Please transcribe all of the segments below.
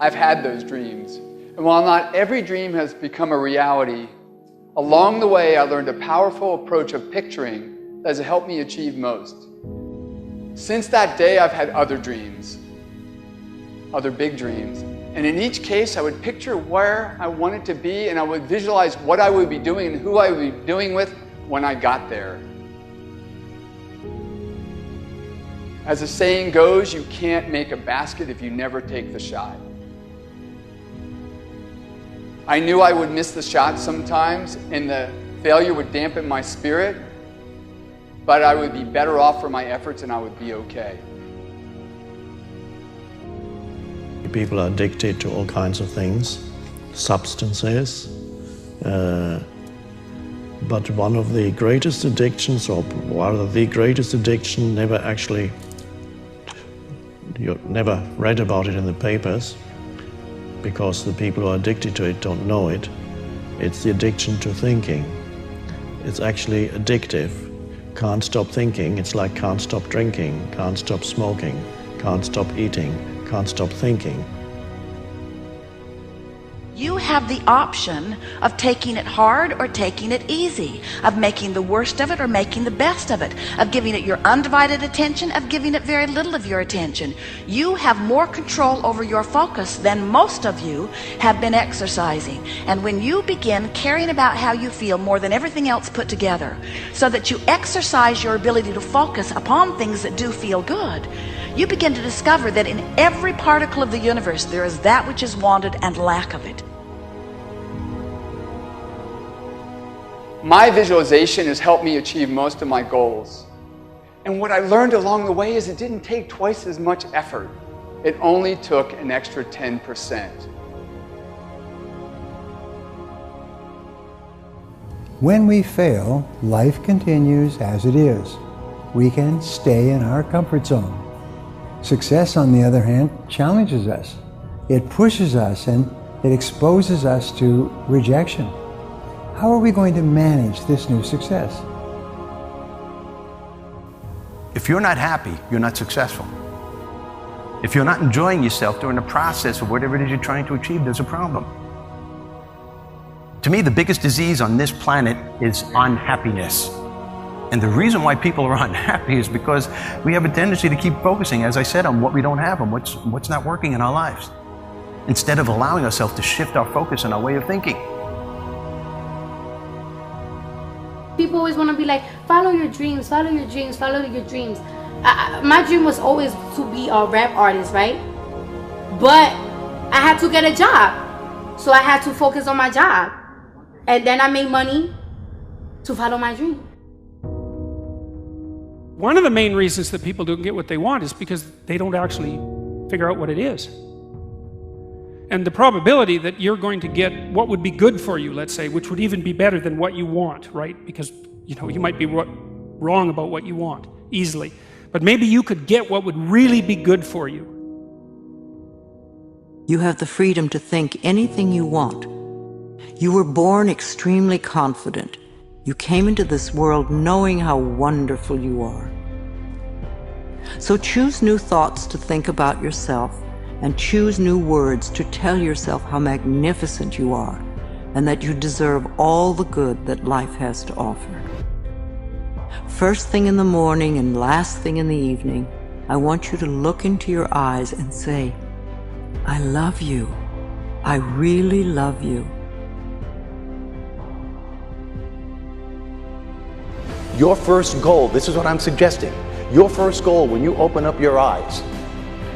I've had those dreams. And while not every dream has become a reality, along the way I learned a powerful approach of picturing that has helped me achieve most. Since that day, I've had other dreams, other big dreams. And in each case, I would picture where I wanted to be, and I would visualize what I would be doing and who I would be doing with when I got there. As the saying goes, you can't make a basket if you never take the shot. I knew I would miss the shot sometimes, and the failure would dampen my spirit, but I would be better off for my efforts and I would be okay. People are addicted to all kinds of things, substances, but one of the greatest addictions, or rather the greatest addiction, you never read about it in the papers, because the people who are addicted to it don't know it. It's the addiction to thinking. It's actually addictive. Can't stop thinking. It's like can't stop drinking, can't stop smoking, can't stop eating, can't stop thinking. You have the option of taking it hard or taking it easy, of making the worst of it or making the best of it, of giving it your undivided attention, of giving it very little of your attention. You have more control over your focus than most of you have been exercising. And when you begin caring about how you feel more than everything else put together, so that you exercise your ability to focus upon things that do feel good, you begin to discover that in every particle of the universe there is that which is wanted and lack of it. My visualization has helped me achieve most of my goals. And what I learned along the way is it didn't take twice as much effort. It only took an extra 10%. When we fail, life continues as it is. We can stay in our comfort zone. Success, on the other hand, challenges us. It pushes us and it exposes us to rejection. How are we going to manage this new success? If you're not happy, you're not successful. If you're not enjoying yourself during the process of whatever it is you're trying to achieve, there's a problem. To me, the biggest disease on this planet is unhappiness. And the reason why people are unhappy is because we have a tendency to keep focusing, as I said, on what we don't have and what's not working in our lives, instead of allowing ourselves to shift our focus and our way of thinking. People always want to be like, follow your dreams, follow your dreams, follow your dreams. My dream was always to be a rap artist, right? But I had to get a job. So I had to focus on my job. And then I made money to follow my dream. One of the main reasons that people don't get what they want is because they don't actually figure out what it is. And the probability that you're going to get what would be good for you, let's say, which would even be better than what you want, right? Because, you might be wrong about what you want easily. But maybe you could get what would really be good for you. You have the freedom to think anything you want. You were born extremely confident. You came into this world knowing how wonderful you are. So choose new thoughts to think about yourself, and choose new words to tell yourself how magnificent you are, and that you deserve all the good that life has to offer. First thing in the morning and last thing in the evening, I want you to look into your eyes and say, I love you. I really love you. Your first goal, this is what I'm suggesting, your first goal when you open up your eyes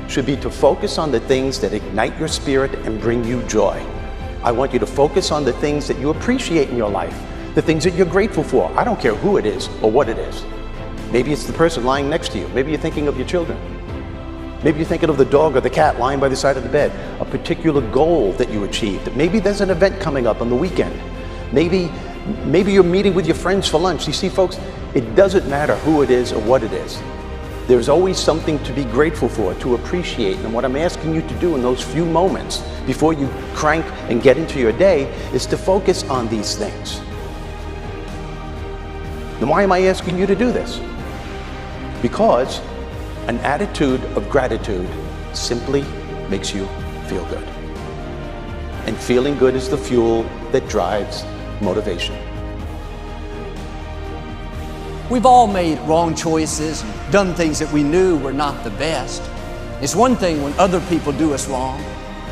should be to focus on the things that ignite your spirit and bring you joy. I want you to focus on the things that you appreciate in your life, the things that you're grateful for. I don't care who it is or what it is. Maybe it's the person lying next to you. Maybe you're thinking of your children. Maybe you're thinking of the dog or the cat lying by the side of the bed, a particular goal that you achieved. Maybe there's an event coming up on the weekend. Maybe you're meeting with your friends for lunch. You see, folks, it doesn't matter who it is or what it is. There's always something to be grateful for, to appreciate. And what I'm asking you to do in those few moments before you crank and get into your day is to focus on these things. Then why am I asking you to do this? Because an attitude of gratitude simply makes you feel good. And feeling good is the fuel that drives motivation. We've all made wrong choices and done things that we knew were not the best. It's one thing when other people do us wrong.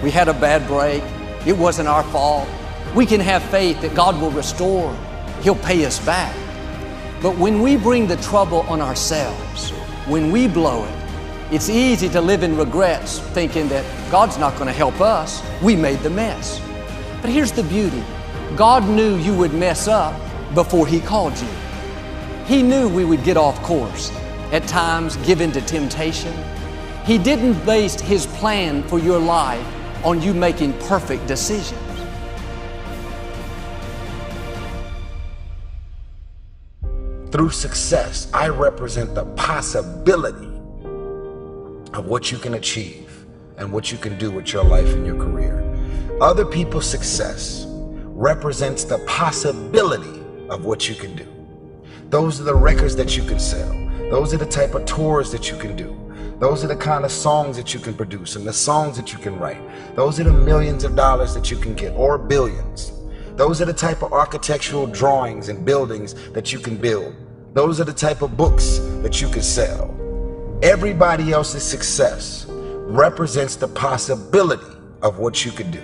We had a bad break. It wasn't our fault. We can have faith that God will restore. He'll pay us back. But when we bring the trouble on ourselves, when we blow it, it's easy to live in regrets, thinking that God's not going to help us. We made the mess. But here's the beauty. God knew you would mess up before He called you. He knew we would get off course, at times give in to temptation. He didn't base His plan for your life on you making perfect decisions. Through success, I represent the possibility of what you can achieve and what you can do with your life and your career. Other people's success represents the possibility of what you can do. Those are the records that you can sell. Those are the type of tours that you can do. Those are the kind of songs that you can produce and the songs that you can write. Those are the millions of dollars that you can get, or billions. Those are the type of architectural drawings and buildings that you can build. Those are the type of books that you can sell. Everybody else's success represents the possibility of what you could do.